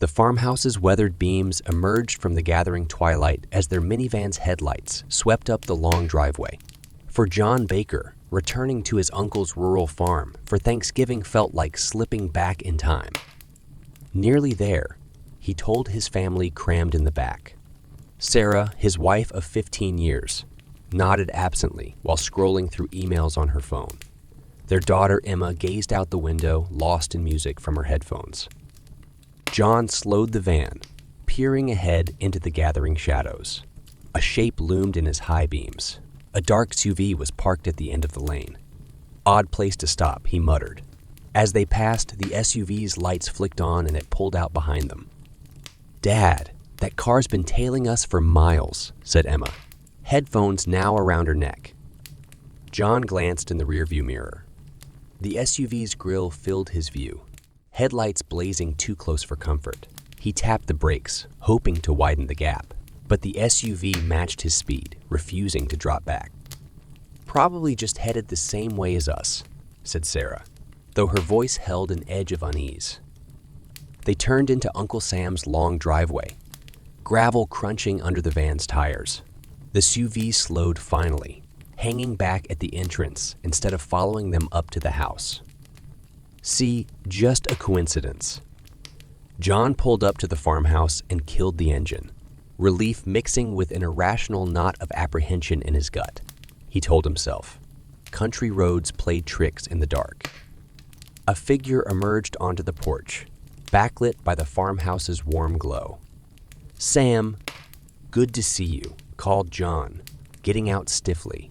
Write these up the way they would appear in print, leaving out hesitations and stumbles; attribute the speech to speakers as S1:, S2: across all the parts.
S1: The farmhouse's weathered beams emerged from the gathering twilight as their minivan's headlights swept up the long driveway. For John Baker, returning to his uncle's rural farm for Thanksgiving felt like slipping back in time. Nearly there, he told his family crammed in the back. Sarah, his wife of 15 years, nodded absently while scrolling through emails on her phone. Their daughter Emma gazed out the window, lost in music from her headphones. John slowed the van, peering ahead into the gathering shadows. A shape loomed in his high beams. A dark SUV was parked at the end of the lane. Odd place to stop, he muttered. As they passed, the SUV's lights flicked on and it pulled out behind them. "Dad, that car's been tailing us for miles," said Emma, headphones now around her neck. John glanced in the rearview mirror. The SUV's grille filled his view, headlights blazing too close for comfort. He tapped the brakes, hoping to widen the gap, but the SUV matched his speed, refusing to drop back. "Probably just headed the same way as us," said Sarah, though her voice held an edge of unease. They turned into Uncle Sam's long driveway, gravel crunching under the van's tires. The SUV slowed finally, hanging back at the entrance instead of following them up to the house. See, just a coincidence. John pulled up to the farmhouse and killed the engine, relief mixing with an irrational knot of apprehension in his gut. He told himself, country roads played tricks in the dark. A figure emerged onto the porch, backlit by the farmhouse's warm glow. "Sam, good to see you," called John, getting out stiffly.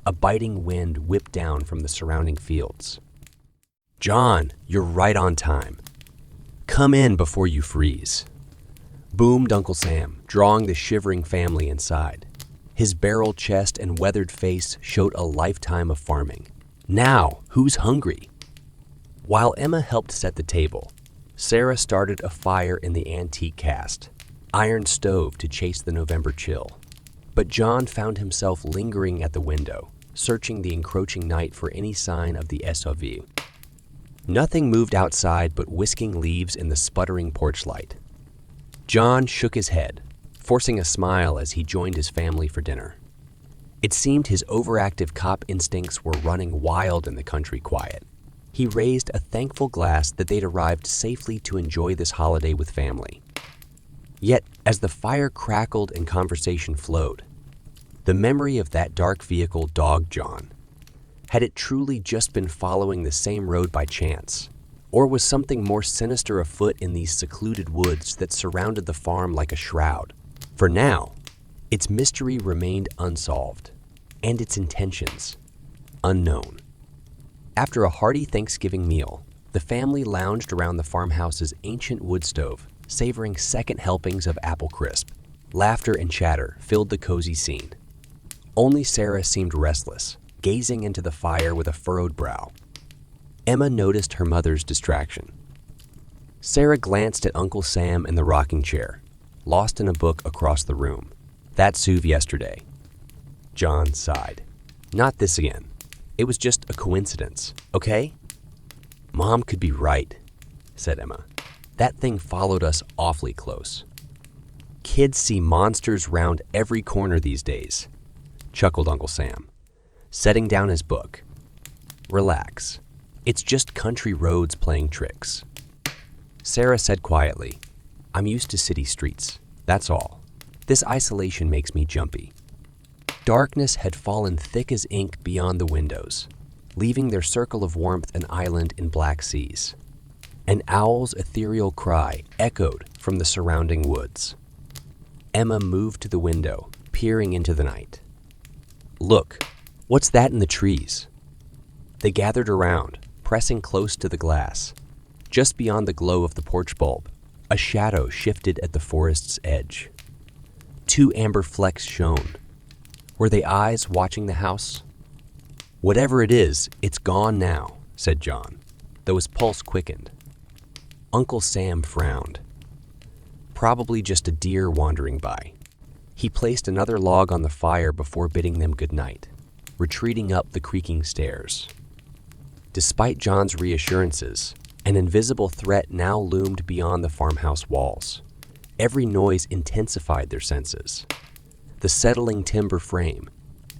S1: A biting wind whipped down from the surrounding fields. "John, you're right on time. Come in before you freeze," boomed Uncle Sam, drawing the shivering family inside. His barrel chest and weathered face showed a lifetime of farming. "Now, who's hungry?" While Emma helped set the table, Sarah started a fire in the antique cast iron stove to chase the November chill. But John found himself lingering at the window, searching the encroaching night for any sign of the SUV. Nothing moved outside but whisking leaves in the sputtering porch light. John shook his head, forcing a smile as he joined his family for dinner. It seemed his overactive cop instincts were running wild in the country quiet. He raised a thankful glass that they'd arrived safely to enjoy this holiday with family. Yet, as the fire crackled and conversation flowed, the memory of that dark vehicle dogged John. Had it truly just been following the same road by chance? Or was something more sinister afoot in these secluded woods that surrounded the farm like a shroud? For now, its mystery remained unsolved, and its intentions unknown. After a hearty Thanksgiving meal, the family lounged around the farmhouse's ancient wood stove, savoring second helpings of apple crisp. Laughter and chatter filled the cozy scene. Only Sarah seemed restless, gazing into the fire with a furrowed brow. Emma noticed her mother's distraction. Sarah glanced at Uncle Sam in the rocking chair, lost in a book across the room. "That SUV yesterday." John sighed. "Not this again. It was just a coincidence, okay?" "Mom could be right," said Emma. "That thing followed us awfully close." "Kids see monsters round every corner these days," chuckled Uncle Sam, setting down his book. "Relax. It's just country roads playing tricks." Sarah said quietly, "I'm used to city streets, that's all. This isolation makes me jumpy." Darkness had fallen thick as ink beyond the windows, leaving their circle of warmth an island in black seas. An owl's ethereal cry echoed from the surrounding woods. Emma moved to the window, peering into the night. "Look, what's that in the trees?" They gathered around, pressing close to the glass. Just beyond the glow of the porch bulb, a shadow shifted at the forest's edge. Two amber flecks shone. Were they eyes watching the house? "Whatever it is, it's gone now," said John, though his pulse quickened. Uncle Sam frowned. Probably just a deer wandering by. He placed another log on the fire before bidding them goodnight, retreating up the creaking stairs. Despite John's reassurances, An invisible threat now loomed beyond the farmhouse walls. Every noise intensified their senses. The settling timber frame,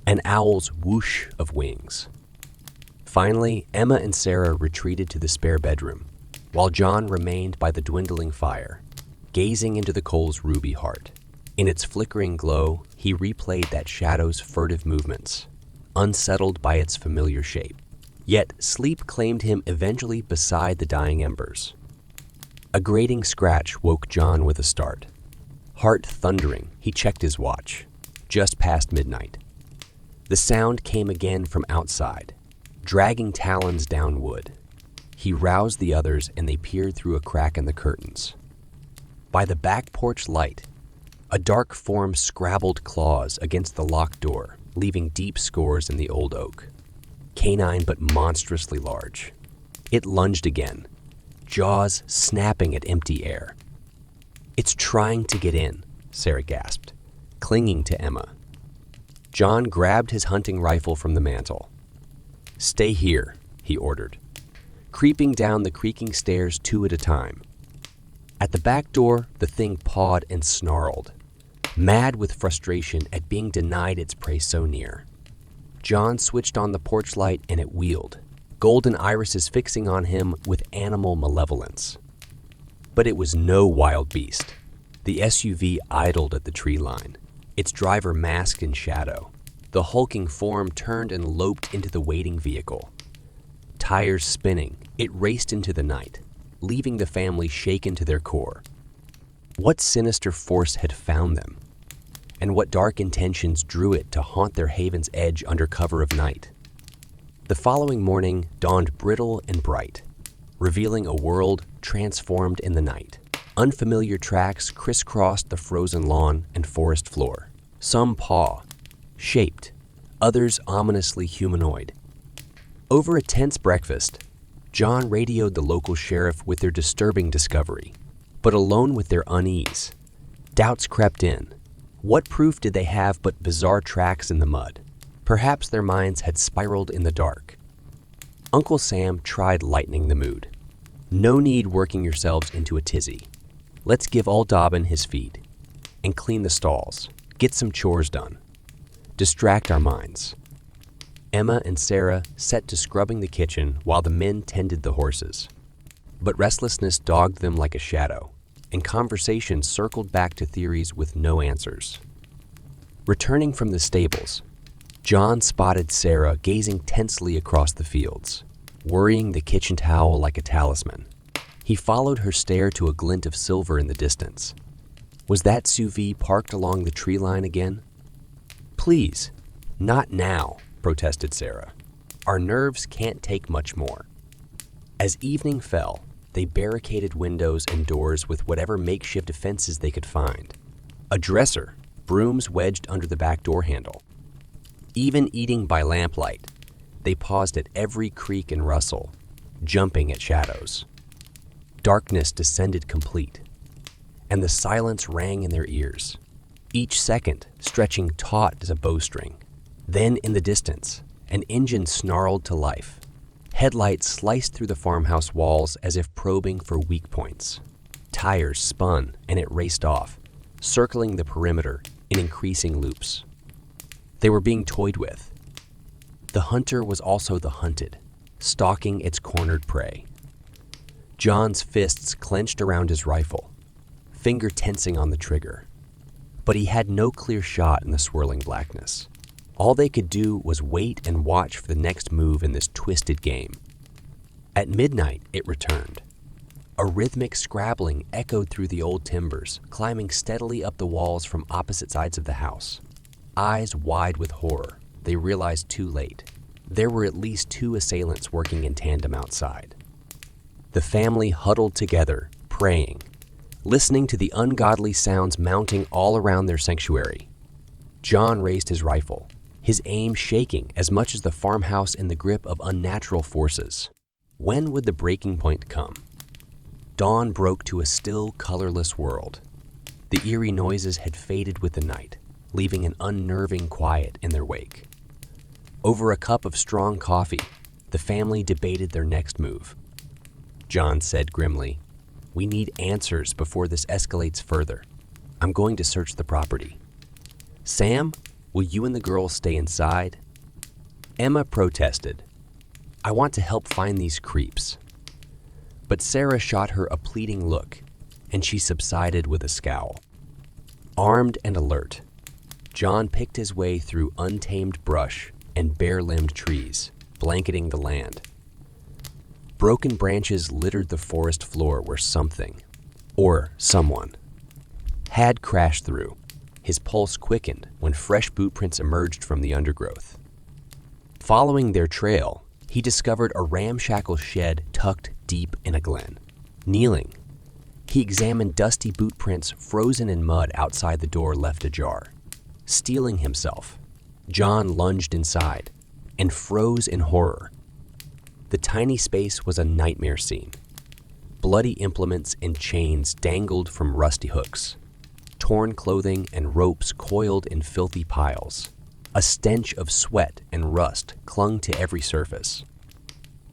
S1: an owl's whoosh of wings. Finally, Emma and Sarah retreated to the spare bedroom, while John remained by the dwindling fire, gazing into the coal's ruby heart. In its flickering glow, he replayed that shadow's furtive movements, unsettled by its familiar shape. Yet sleep claimed him eventually beside the dying embers. A grating scratch woke John with a start. Heart thundering, he checked his watch. Just past midnight. The sound came again from outside, dragging talons down wood. He roused the others and they peered through a crack in the curtains. By the back porch light, a dark form scrabbled claws against the locked door, leaving deep scores in the old oak. Canine but monstrously large. It lunged again, jaws snapping at empty air. "It's trying to get in," Sarah gasped, clinging to Emma. John grabbed his hunting rifle from the mantel. "Stay here," he ordered, creeping down the creaking stairs 2 at a time. At the back door, the thing pawed and snarled, mad with frustration at being denied its prey so near. John switched on the porch light and it wheeled, golden irises fixing on him with animal malevolence. But it was no wild beast. The SUV idled at the tree line, its driver masked in shadow. The hulking form turned and loped into the waiting vehicle. Tires spinning, it raced into the night, leaving the family shaken to their core. What sinister force had found them? And what dark intentions drew it to haunt their haven's edge under cover of night? The following morning dawned brittle and bright, revealing a world transformed in the night. Unfamiliar tracks crisscrossed the frozen lawn and forest floor. Some paw-shaped, others ominously humanoid. Over a tense breakfast, John radioed the local sheriff with their disturbing discovery. But alone with their unease, doubts crept in. What proof did they have but bizarre tracks in the mud? Perhaps their minds had spiraled in the dark. Uncle Sam tried lightening the mood. "No need working yourselves into a tizzy. Let's give old Dobbin his feed and clean the stalls, get some chores done, distract our minds." Emma and Sarah set to scrubbing the kitchen while the men tended the horses. But restlessness dogged them like a shadow, and conversation circled back to theories with no answers. Returning from the stables, John spotted Sarah gazing tensely across the fields, worrying the kitchen towel like a talisman. He followed her stare to a glint of silver in the distance. Was that SUV parked along the tree line again? "Please, not now," protested Sarah. "Our nerves can't take much more." As evening fell, they barricaded windows and doors with whatever makeshift fences they could find. A dresser, brooms wedged under the back door handle. Even eating by lamplight, they paused at every creak and rustle, jumping at shadows. Darkness descended complete, and the silence rang in their ears, each second stretching taut as a bowstring. Then, in the distance, an engine snarled to life. Headlights sliced through the farmhouse walls as if probing for weak points. Tires spun and it raced off, circling the perimeter in increasing loops. They were being toyed with. The hunter was also the hunted, stalking its cornered prey. John's fists clenched around his rifle, finger tensing on the trigger. But he had no clear shot in the swirling blackness. All they could do was wait and watch for the next move in this twisted game. At midnight, it returned. A rhythmic scrabbling echoed through the old timbers, climbing steadily up the walls from opposite sides of the house. Eyes wide with horror, they realized too late. There were at least 2 assailants working in tandem outside. The family huddled together, praying, listening to the ungodly sounds mounting all around their sanctuary. John raised his rifle, his aim shaking as much as the farmhouse in the grip of unnatural forces. When would the breaking point come? Dawn broke to a still, colorless world. The eerie noises had faded with the night, leaving an unnerving quiet in their wake. Over a cup of strong coffee, the family debated their next move. John said grimly. "We need answers before this escalates further. I'm going to search the property." "Sam, will you and the girls stay inside?" Emma protested. "I want to help find these creeps." But Sarah shot her a pleading look, and she subsided with a scowl. Armed and alert, John picked his way through untamed brush and bare-limbed trees, blanketing the land. Broken branches littered the forest floor where something, or someone, had crashed through. His pulse quickened when fresh boot prints emerged from the undergrowth. Following their trail, he discovered a ramshackle shed tucked deep in a glen. Kneeling, he examined dusty boot prints frozen in mud outside the door left ajar. Steeling himself, John lunged inside and froze in horror. The tiny space was a nightmare scene. Bloody implements and chains dangled from rusty hooks. Torn clothing and ropes coiled in filthy piles. A stench of sweat and rust clung to every surface.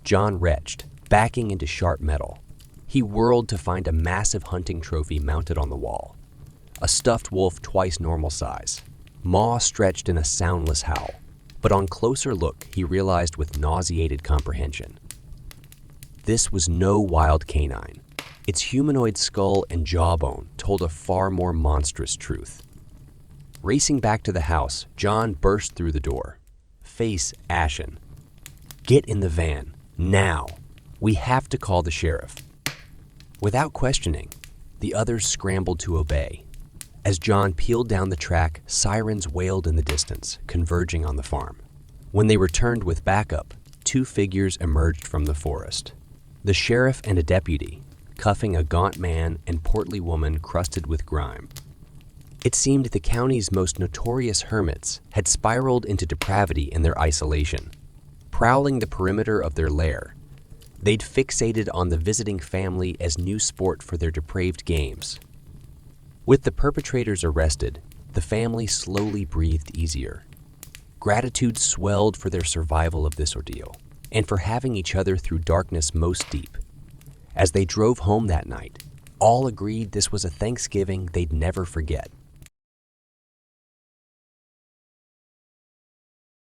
S1: John retched, backing into sharp metal. He whirled to find a massive hunting trophy mounted on the wall. A stuffed wolf twice normal size, maw stretched in a soundless howl. But on closer look, he realized with nauseated comprehension. This was no wild canine. Its humanoid skull and jawbone told a far more monstrous truth. Racing back to the house, John burst through the door, face ashen. "Get in the van, now. We have to call the sheriff." Without questioning, the others scrambled to obey. As John peeled down the track, sirens wailed in the distance, converging on the farm. When they returned with backup, two figures emerged from the forest. The sheriff and a deputy, cuffing a gaunt man and portly woman crusted with grime. It seemed the county's most notorious hermits had spiraled into depravity in their isolation. Prowling the perimeter of their lair, they'd fixated on the visiting family as new sport for their depraved games. With the perpetrators arrested, the family slowly breathed easier. Gratitude swelled for their survival of this ordeal, and for having each other through darkness most deep. As they drove home that night, all agreed this was a Thanksgiving they'd never forget.